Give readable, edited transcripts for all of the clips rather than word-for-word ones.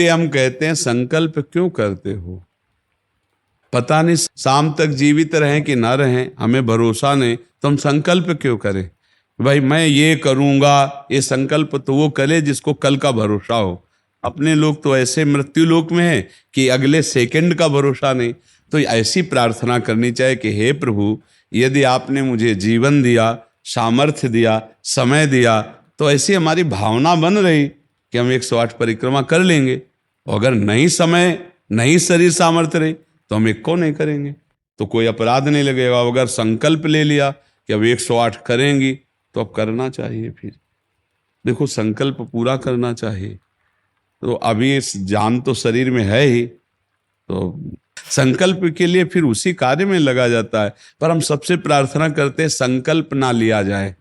ये हम कहते हैं संकल्प क्यों करते हो, पता नहीं शाम तक जीवित रहें कि ना रहें, हमें भरोसा नहीं, तो हम संकल्प क्यों करें। भाई मैं ये करूंगा, ये संकल्प तो वो करे जिसको कल का भरोसा हो। अपने लोग तो ऐसे मृत्यु लोक में है कि अगले सेकंड का भरोसा नहीं। तो ऐसी प्रार्थना करनी चाहिए कि हे प्रभु, यदि आपने मुझे जीवन दिया, सामर्थ्य दिया, समय दिया, तो ऐसी हमारी भावना बन रही कि हम 108 परिक्रमा कर लेंगे। और अगर नहीं समय, नहीं शरीर सामर्थ्य रही, तो हम एक को नहीं करेंगे, तो कोई अपराध नहीं लगेगा। अगर संकल्प ले लिया कि अब 108 करेंगी, तो अब करना चाहिए। फिर देखो, संकल्प पूरा करना चाहिए। तो अभी इस जान तो शरीर में है ही, तो संकल्प के लिए फिर उसी कार्य में लगा जाता है। पर हम सबसे प्रार्थना करते हैं संकल्प ना लिया जाए।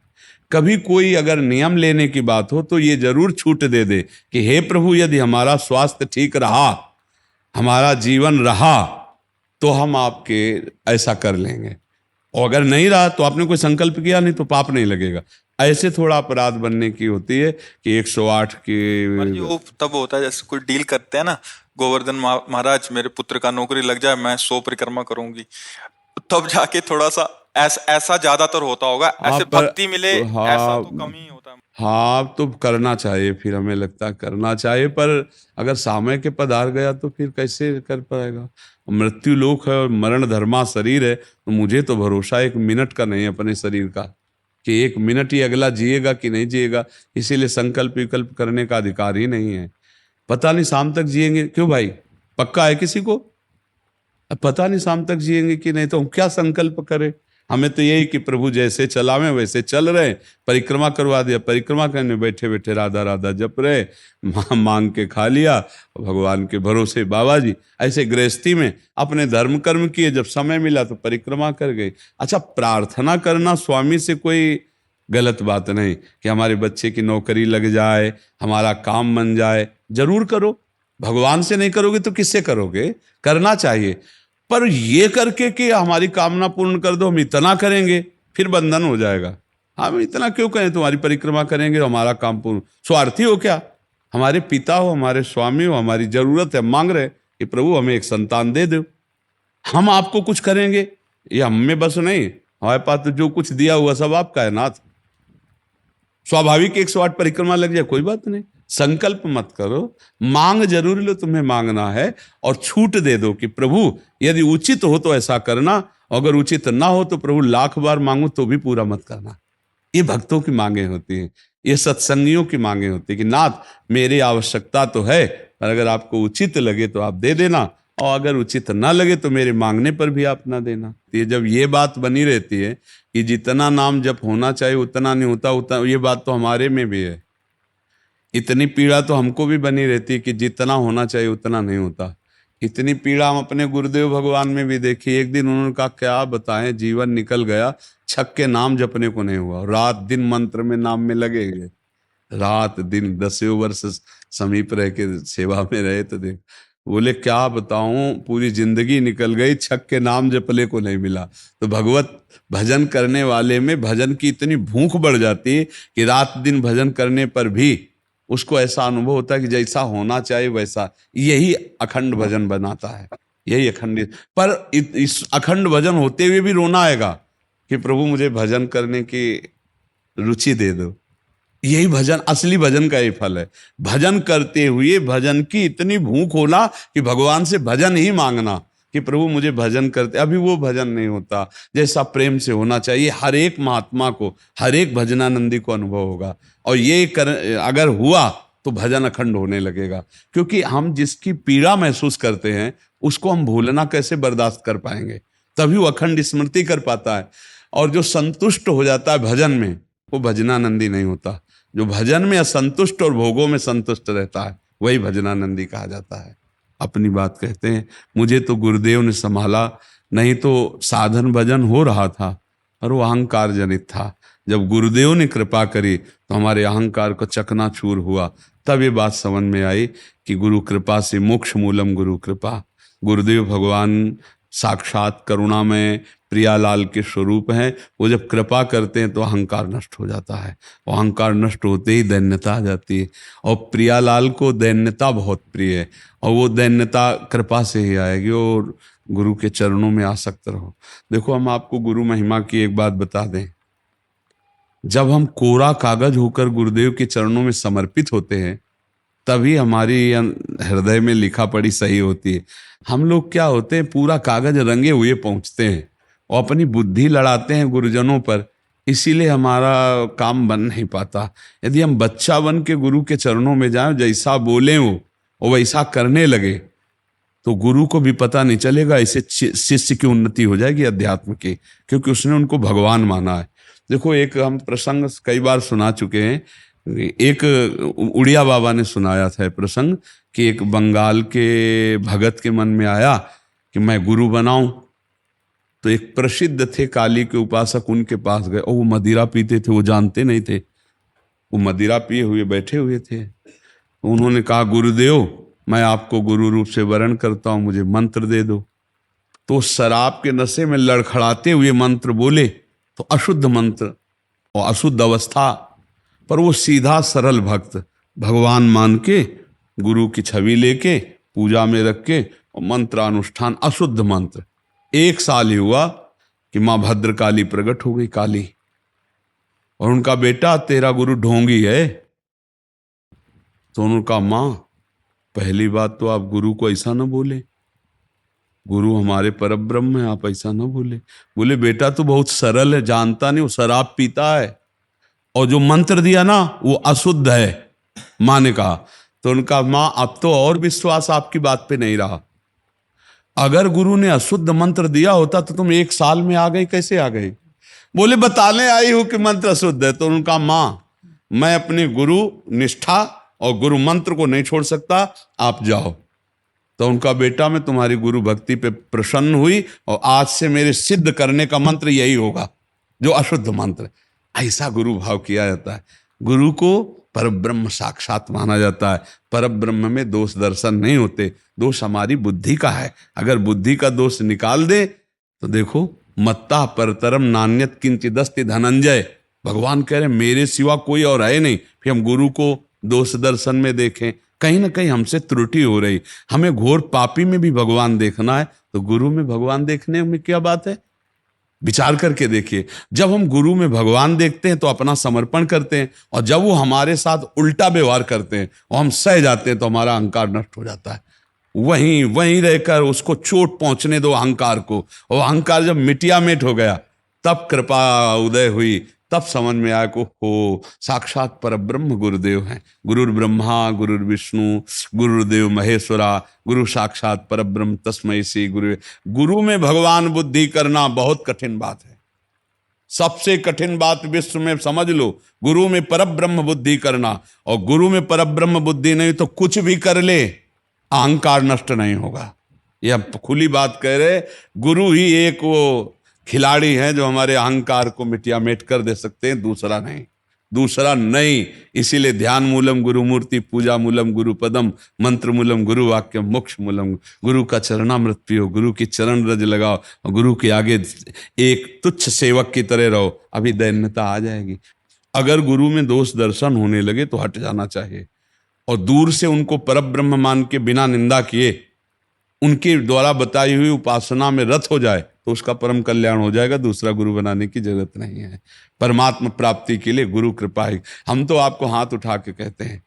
कभी कोई अगर नियम लेने की बात हो तो ये जरूर छूट दे दे कि हे प्रभु, यदि हमारा स्वास्थ्य ठीक रहा, हमारा जीवन रहा, तो हम आपके ऐसा कर लेंगे। और अगर नहीं रहा तो आपने कोई संकल्प किया नहीं, तो पाप नहीं लगेगा। ऐसे थोड़ा अपराध बनने की होती है कि 108 की। वो तब होता है जैसे कोई डील करते हैं ना, गोवर्धन महाराज मेरे पुत्र का नौकरी लग जाए, मैं 100 परिक्रमा करूंगी, तब जाके थोड़ा सा ऐसा ज्यादातर होता होगा। ऐसे भक्ति मिले ऐसा तो कम ही होता है। हाँ, तो करना चाहिए, फिर हमें लगता है करना चाहिए। पर अगर समय के पधार गया तो फिर कैसे कर पाएगा। मृत्यु लोक है और मरण धर्मा शरीर है, तो मुझे तो भरोसा 1 मिनट का नहीं है अपने शरीर का कि 1 मिनट ही अगला जिएगा कि नहीं जिएगा। इसीलिए संकल्प विकल्प करने का अधिकार ही नहीं है। पता नहीं शाम तक जिएंगे, क्यों भाई, पक्का है किसी को? अब पता नहीं शाम तक जिएंगे कि नहीं, तो हम क्या संकल्प करें। हमें तो यही कि प्रभु जैसे चलावे वैसे चल रहे। परिक्रमा करवा दिया, परिक्रमा करने बैठे बैठे राधा राधा जप रहे, मांग के खा लिया, भगवान के भरोसे बाबा जी। ऐसे गृहस्थी में अपने धर्म कर्म किए, जब समय मिला तो परिक्रमा कर गए। अच्छा, प्रार्थना करना स्वामी से कोई गलत बात नहीं कि हमारे बच्चे की नौकरी लग जाए, हमारा काम बन जाए, जरूर करो। भगवान से नहीं करोगे तो किससे करोगे? करना चाहिए। पर ये करके कि हमारी कामना पूर्ण कर दो, हम इतना करेंगे, फिर बंधन हो जाएगा। हम इतना क्यों करें, तुम्हारी परिक्रमा करेंगे तो हमारा काम पूर्ण। स्वार्थी हो क्या? हमारे पिता हो, हमारे स्वामी हो, हमारी जरूरत है, मांग रहे कि प्रभु हमें एक संतान दे दो, हम आपको कुछ करेंगे। ये हम में बस नहीं, हमारे पास तो जो कुछ दिया हुआ सब आपका है नाथ। स्वाभाविक 108 परिक्रमा लग जाए, कोई बात नहीं। संकल्प मत करो, मांग जरूर लो, तुम्हें मांगना है, और छूट दे दो कि प्रभु यदि उचित हो तो ऐसा करना, अगर उचित ना हो तो प्रभु लाख बार मांगो तो भी पूरा मत करना। ये भक्तों की मांगे होती हैं, ये सत्संगियों की मांगे होती है कि नाथ मेरी आवश्यकता तो है, पर अगर आपको उचित लगे तो आप दे देना, और अगर उचित ना लगे तो मेरे मांगने पर भी आप ना देना। ये जब ये बात बनी रहती है कि जितना नाम जप होना चाहिए उतना नहीं होता, उतना, ये बात तो हमारे में भी है। इतनी पीड़ा तो हमको भी बनी रहती है कि जितना होना चाहिए उतना नहीं होता। इतनी पीड़ा हम अपने गुरुदेव भगवान में भी देखी। एक दिन उन्होंने कहा क्या बताएं, जीवन निकल गया, छक के नाम जपने को नहीं हुआ, रात दिन मंत्र में नाम में लगे गए, रात दिन 10 वर्ष समीप रह के सेवा में रहे। तो देख, बोले क्या बताऊं, पूरी जिंदगी निकल गई, छक के नाम जपले को नहीं मिला। तो भगवत भजन करने वाले में भजन की इतनी भूख बढ़ जाती है कि रात दिन भजन करने पर भी उसको ऐसा अनुभव होता है कि जैसा होना चाहिए वैसा। यही अखंड भजन बनाता है, यही अखंड। पर इस अखंड भजन होते हुए भी रोना आएगा कि प्रभु मुझे भजन करने की रुचि दे दो। यही भजन, असली भजन का ही फल है। भजन करते हुए भजन की इतनी भूख होना कि भगवान से भजन ही मांगना कि प्रभु मुझे भजन करते। अभी वो भजन नहीं होता जैसा प्रेम से होना चाहिए। हर एक महात्मा को, हर एक भजनानंदी को अनुभव होगा, और ये अगर हुआ तो भजन अखंड होने लगेगा। क्योंकि हम जिसकी पीड़ा महसूस करते हैं उसको हम भूलना कैसे बर्दाश्त कर पाएंगे? तभी वो अखंड स्मृति कर पाता है। और जो संतुष्ट हो जाता है भजन में, वो भजनानंदी नहीं होता। जो भजन में असंतुष्ट और भोगों में संतुष्ट रहता है वही भजनानंदी कहा जाता है। अपनी बात कहते हैं, मुझे तो गुरुदेव ने संभाला, नहीं तो साधन भजन हो रहा था और वो अहंकार जनित था। जब गुरुदेव ने कृपा करी तो हमारे अहंकार को चकनाचूर हुआ। तब ये बात समझ में आई कि गुरु कृपा से मोक्ष मूलम गुरु कृपा। गुरुदेव भगवान साक्षात करुणामय प्रियालाल के स्वरूप हैं। वो जब कृपा करते हैं तो अहंकार नष्ट हो जाता है, और अहंकार नष्ट होते ही दैन्यता आ जाती है। और प्रियालाल को दैन्यता बहुत प्रिय है, और वो दैन्यता कृपा से ही आएगी। और गुरु के चरणों में आसक्त रहो। देखो, हम आपको गुरु महिमा की एक बात बता दें, जब हम कोरा कागज होकर गुरुदेव के चरणों में समर्पित होते हैं तभी हमारी हृदय में लिखा पढ़ी सही होती है। हम लोग क्या होते हैं, पूरा कागज रंगे हुए पहुंचते हैं और अपनी बुद्धि लड़ाते हैं गुरुजनों पर, इसीलिए हमारा काम बन नहीं पाता। यदि हम बच्चा बन के गुरु के चरणों में जाएं, जैसा बोले वो वैसा करने लगे, तो गुरु को भी पता नहीं चलेगा, ऐसे शिष्य की उन्नति हो जाएगी अध्यात्म की, क्योंकि उसने उनको भगवान माना है। देखो, एक हम प्रसंग कई बार सुना चुके हैं, एक उड़िया बाबा ने सुनाया था प्रसंग कि एक बंगाल के भगत के मन में आया कि मैं गुरु बनाऊं। तो एक प्रसिद्ध थे काली के उपासक उनके पास गए, और वो मदिरा पीते थे, वो जानते नहीं थे, वो मदिरा पिए हुए बैठे हुए थे। तो उन्होंने कहा, गुरुदेव मैं आपको गुरु रूप से वरण करता हूं, मुझे मंत्र दे दो। तो शराब के नशे में लड़खड़ाते हुए मंत्र बोले, तो अशुद्ध मंत्र और अशुद्ध अवस्था, पर वो सीधा सरल भक्त भगवान मान के गुरु की छवि लेके पूजा में रख के और मंत्रानुष्ठान, अशुद्ध मंत्र। 1 साल ही हुआ कि माँ भद्रकाली प्रकट हो गई, काली, और उनका बेटा तेरा गुरु ढोंगी है। तो उन्होंने कहा, माँ पहली बात तो आप गुरु को ऐसा ना बोले, गुरु हमारे परब्रह्म है, आप ऐसा ना बोले। बोले, बेटा तो बहुत सरल है, जानता नहीं, वो शराब पीता है, और जो मंत्र दिया ना वो अशुद्ध है। माँ ने कहा, तो उनका, माँ अब तो और विश्वास आपकी बात पे नहीं रहा। अगर गुरु ने अशुद्ध मंत्र दिया होता तो तुम 1 साल में आ गई, कैसे आ गई? बोले, बताने आई हूं कि मंत्र अशुद्ध है। तो उनका, माँ मैं अपने गुरु निष्ठा और गुरु मंत्र को नहीं छोड़ सकता, आप जाओ। तो उनका, बेटा मैं तुम्हारी गुरु भक्ति पे प्रसन्न हुई, और आज से मेरे सिद्ध करने का मंत्र यही होगा जो अशुद्ध मंत्र। ऐसा गुरु भाव किया जाता है। गुरु को परब्रह्म साक्षात माना जाता है। परब्रह्म में दोष दर्शन नहीं होते, दोष हमारी बुद्धि का है। अगर बुद्धि का दोष निकाल दे तो देखो, मत्ता परतरम नान्यत किंचिदस्ति धनंजय, भगवान कह रहे मेरे सिवा कोई और है नहीं। फिर हम गुरु को दोष दर्शन में देखें, कहीं ना कहीं हमसे त्रुटि हो रही। हमें घोर पापी में भी भगवान देखना है, तो गुरु में भगवान देखने में क्या बात है? विचार करके देखिए, जब हम गुरु में भगवान देखते हैं तो अपना समर्पण करते हैं, और जब वो हमारे साथ उल्टा व्यवहार करते हैं और हम सह जाते हैं तो हमारा अहंकार नष्ट हो जाता है। वहीं वहीं रहकर उसको चोट पहुंचने दो अहंकार को, और अहंकार जब मिटिया मिट हो गया तब कृपा उदय हुई, तब समझ में आया को हो साक्षात परब्रह्म गुरुदेव हैं। गुरुर् ब्रह्मा गुरुर्विष्णु गुरुदेव महेश्वरा, गुरु साक्षात परब्रह्म तस्मै श्री गुरु। गुरु में भगवान बुद्धि करना बहुत कठिन बात है, सबसे कठिन बात विश्व में, समझ लो। गुरु में परब्रह्म बुद्धि करना, और गुरु में परब्रह्म बुद्धि नहीं तो कुछ भी कर ले अहंकार नष्ट नहीं होगा। यह खुली बात कह रहे, गुरु ही एक वो खिलाड़ी हैं जो हमारे अहंकार को मिटिया मेट कर दे सकते हैं, दूसरा नहीं, दूसरा नहीं। इसीलिए ध्यान मूलम गुरु मूर्ति, पूजा मूलम गुरु पदम, मंत्र मूलम गुरु वाक्य, मोक्ष मूलम। गुरु का चरणामृत पियो, गुरु की चरण रज लगाओ, और गुरु के आगे एक तुच्छ सेवक की तरह रहो, अभी दैन्यता आ जाएगी। अगर गुरु में दोष दर्शन होने लगे तो हट जाना चाहिए, और दूर से उनको परब्रह्म मान के बिना निंदा किए उनके द्वारा बताई हुई उपासना में रत हो जाए तो उसका परम कल्याण हो जाएगा। दूसरा गुरु बनाने की जरूरत नहीं है। परमात्मा प्राप्ति के लिए गुरु कृपा ही। हम तो आपको हाथ उठा के कहते हैं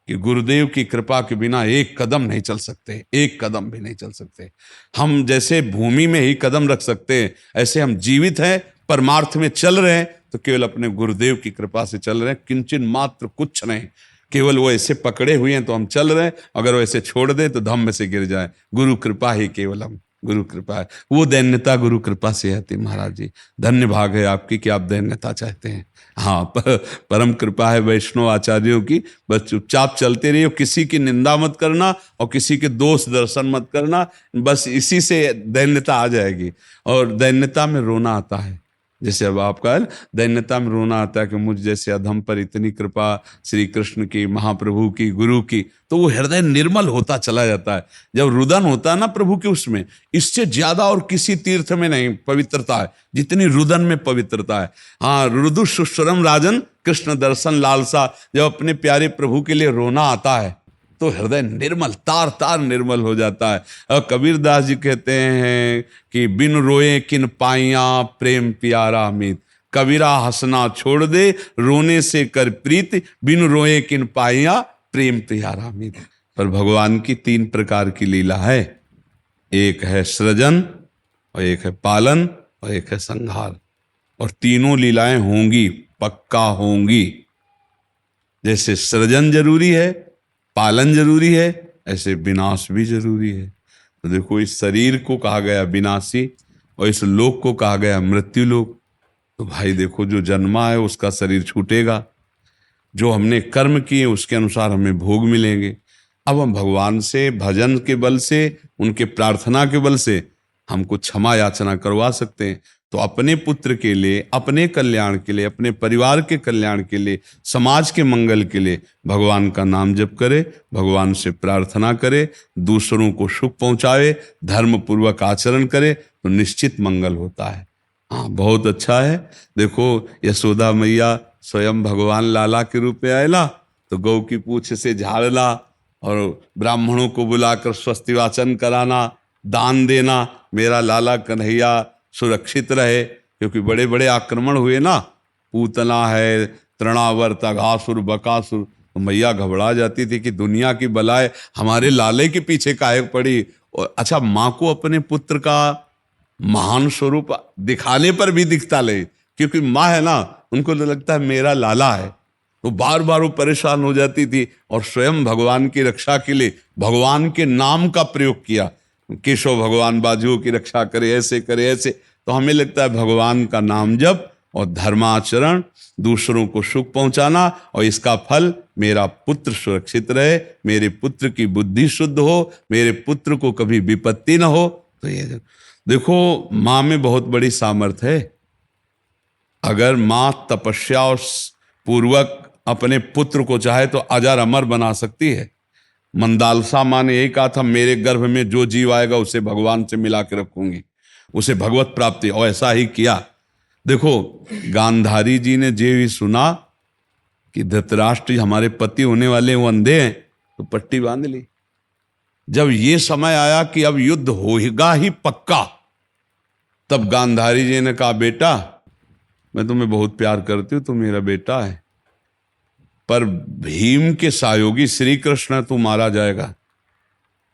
कि गुरुदेव की कृपा के बिना एक कदम नहीं चल सकते, एक कदम भी नहीं चल सकते। हम जैसे भूमि में ही कदम रख सकते हैं, ऐसे हम जीवित हैं, परमार्थ में चल रहे हैं तो केवल अपने गुरुदेव की कृपा से चल रहे हैं, किंचन मात्र कुछ नहीं। केवल वो ऐसे पकड़े हुए हैं तो हम चल रहे हैं, अगर वो ऐसे छोड़ दें तो धम्म से गिर जाए। गुरु कृपा ही केवलम, गुरु कृपा है। वो दैन्यता गुरु कृपा से आती। महाराज जी धन्य भाग है आपकी कि आप दैन्यता चाहते हैं। हाँ, परम कृपा है वैष्णव आचार्यों की। बस चुपचाप चलते रहिए, किसी की निंदा मत करना और किसी के दोष दर्शन मत करना, बस इसी से दैन्यता आ जाएगी। और दैन्यता में रोना आता है, जैसे अब आपका दैन्यता में रोना आता है कि मुझ जैसे अधम पर इतनी कृपा श्री कृष्ण की, महाप्रभु की, गुरु की, तो वो हृदय निर्मल होता चला जाता है। जब रुदन होता है ना प्रभु के, उसमें इससे ज्यादा और किसी तीर्थ में नहीं पवित्रता है जितनी रुदन में पवित्रता है। हाँ, रुदु सुश्रम राजन, कृष्ण दर्शन लालसा, जब अपने प्यारे प्रभु के लिए रोना आता है तो हृदय निर्मल, तार तार निर्मल हो जाता है। और कबीरदास जी कहते हैं कि बिन रोए किन पाइया प्रेम प्यारा मीत, कबीरा हंसना छोड़ दे रोने से कर प्रीत, बिन रोए किन पाइया प्रेम प्यारा मीत। पर भगवान की 3 प्रकार की लीला है, एक है सृजन और एक है पालन और एक है संहार, और तीनों लीलाएं होंगी, पक्का होंगी। जैसे सृजन जरूरी है, पालन जरूरी है, ऐसे विनाश भी जरूरी है। तो देखो, इस शरीर को कहा गया विनाशी और इस लोक को कहा गया मृत्यु लोक। तो भाई देखो, जो जन्मा है उसका शरीर छूटेगा, जो हमने कर्म किए उसके अनुसार हमें भोग मिलेंगे। अब हम भगवान से भजन के बल से, उनके प्रार्थना के बल से हमको क्षमा याचना करवा सकते हैं। तो अपने पुत्र के लिए, अपने कल्याण के लिए, अपने परिवार के कल्याण के लिए, समाज के मंगल के लिए भगवान का नाम जप करे, भगवान से प्रार्थना करे, दूसरों को सुख पहुंचावे, धर्म पूर्वक आचरण करे, तो निश्चित मंगल होता है। हाँ, बहुत अच्छा है। देखो, यशोदा मैया स्वयं भगवान लाला के रूप में आयला तो गौ की पूछ से झाड़ना और ब्राह्मणों को बुलाकर स्वस्ति वाचन कराना, दान देना, मेरा लाला कन्हैया सुरक्षित रहे। क्योंकि बड़े बड़े आक्रमण हुए ना, पूतना है, तृणावर्त, अघासुर, बकासुर, तो मैया घबरा जाती थी कि दुनिया की बलाएं हमारे लाले के पीछे काहे पड़ी। और अच्छा, माँ को अपने पुत्र का महान स्वरूप दिखाने पर भी दिखता ले, क्योंकि माँ है ना, उनको तो लगता है मेरा लाला है, तो बार बार वो परेशान हो जाती थी। और स्वयं भगवान की रक्षा के लिए भगवान के नाम का प्रयोग किया, केशव भगवान बाजुओं की रक्षा करे, ऐसे करे, ऐसे। तो हमें लगता है भगवान का नाम जप और धर्माचरण, दूसरों को सुख पहुंचाना, और इसका फल मेरा पुत्र सुरक्षित रहे, मेरे पुत्र की बुद्धि शुद्ध हो, मेरे पुत्र को कभी विपत्ति न हो। तो ये देखो, माँ में बहुत बड़ी सामर्थ्य है। अगर माँ तपस्या और पूर्वक अपने पुत्र को चाहे तो अजर अमर बना सकती है। मंदालसा माँ ने यही कहा था, मेरे गर्भ में जो जीव आएगा उसे भगवान से मिला के रखूंगी, उसे भगवत प्राप्ति, और ऐसा ही किया। देखो, गांधारी जी ने जे भी सुना कि धृतराष्ट्र हमारे पति होने वाले वो अंधे हैं, तो पट्टी बांध ली। जब ये समय आया कि अब युद्ध होगा ही पक्का, तब गांधारी जी ने कहा, बेटा मैं तुम्हें बहुत प्यार करती हूं, तुम मेरा बेटा है, पर भीम के सहयोगी श्री कृष्ण तू मारा जाएगा,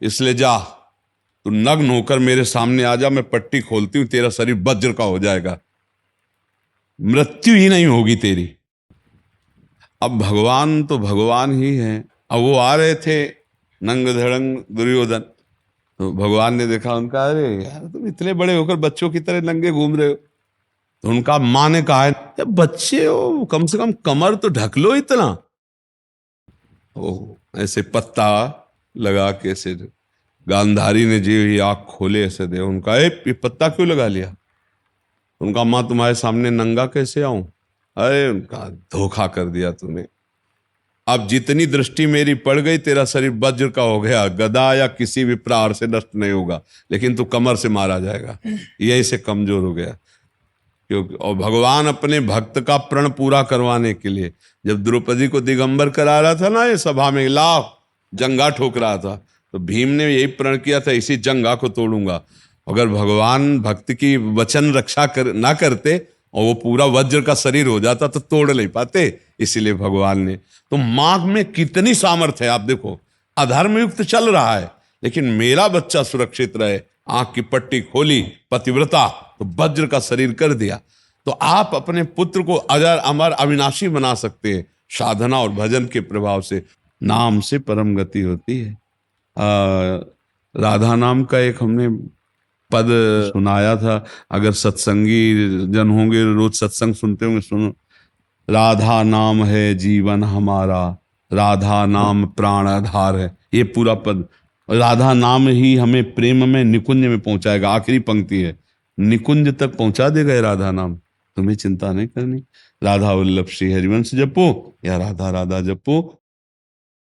इसलिए जा, तू नग्न होकर मेरे सामने आ जा, मैं पट्टी खोलती हूं, तेरा शरीर वज्र का हो जाएगा, मृत्यु ही नहीं होगी तेरी। अब भगवान तो भगवान ही है। अब वो आ रहे थे नंग धड़ंग दुर्योधन, तो भगवान ने देखा उनका, अरे यार तुम इतने बड़े होकर बच्चों की तरह नंगे घूम रहे हो। तो उनका माँ ने कहा, बच्चे हो, कम से कम कमर तो ढक लो इतना। ओ ऐसे पत्ता लगा के ऐसे गांधारी ने जी ही आँख खोले ऐसे दे, उनका ये पत्ता क्यों लगा लिया? उनका, माँ तुम्हारे सामने नंगा कैसे आऊं? अरे उनका, धोखा कर दिया तूने, अब जितनी दृष्टि मेरी पड़ गई, तेरा शरीर वज्र का हो गया, गदा या किसी भी प्रहार से नष्ट नहीं होगा, लेकिन तू कमर से मारा जाएगा। यही से कमजोर हो गया। क्योंकि और भगवान अपने भक्त का प्रण पूरा करवाने के लिए जब द्रौपदी को दिगंबर करा रहा था ना, ये सभा में लाभ जंगा ठोक रहा था, तो भीम ने यही प्रण किया था, इसी जंगा को तोड़ूंगा। अगर भगवान भक्त की वचन रक्षा ना करते और वो पूरा वज्र का शरीर हो जाता तो तोड़ नहीं पाते, इसीलिए भगवान ने। तो माँ में कितनी सामर्थ्य है, आप देखो, अधर्म युक्त चल रहा है लेकिन मेरा बच्चा सुरक्षित रहे, आंख की पट्टी खोली, पतिव्रता, तो वज्र का शरीर कर दिया। तो आप अपने पुत्र को अजर अमर अविनाशी बना सकते हैं साधना और भजन के प्रभाव से। नाम से परम गति होती है। राधा नाम का एक हमने पद सुनाया था, अगर सत्संगी जन होंगे, रोज सत्संग सुनते होंगे, सुनो, राधा नाम है जीवन हमारा, राधा नाम प्राण आधार है। ये पूरा पद, राधा नाम ही हमें प्रेम में निकुंज में पहुंचाएगा। आखिरी पंक्ति है, निकुंज तक पहुंचा देगा ये राधा नाम। तुम्हें चिंता नहीं करनी। राधा वल्लभ श्री हरिवंश जपो या राधा राधा जपो,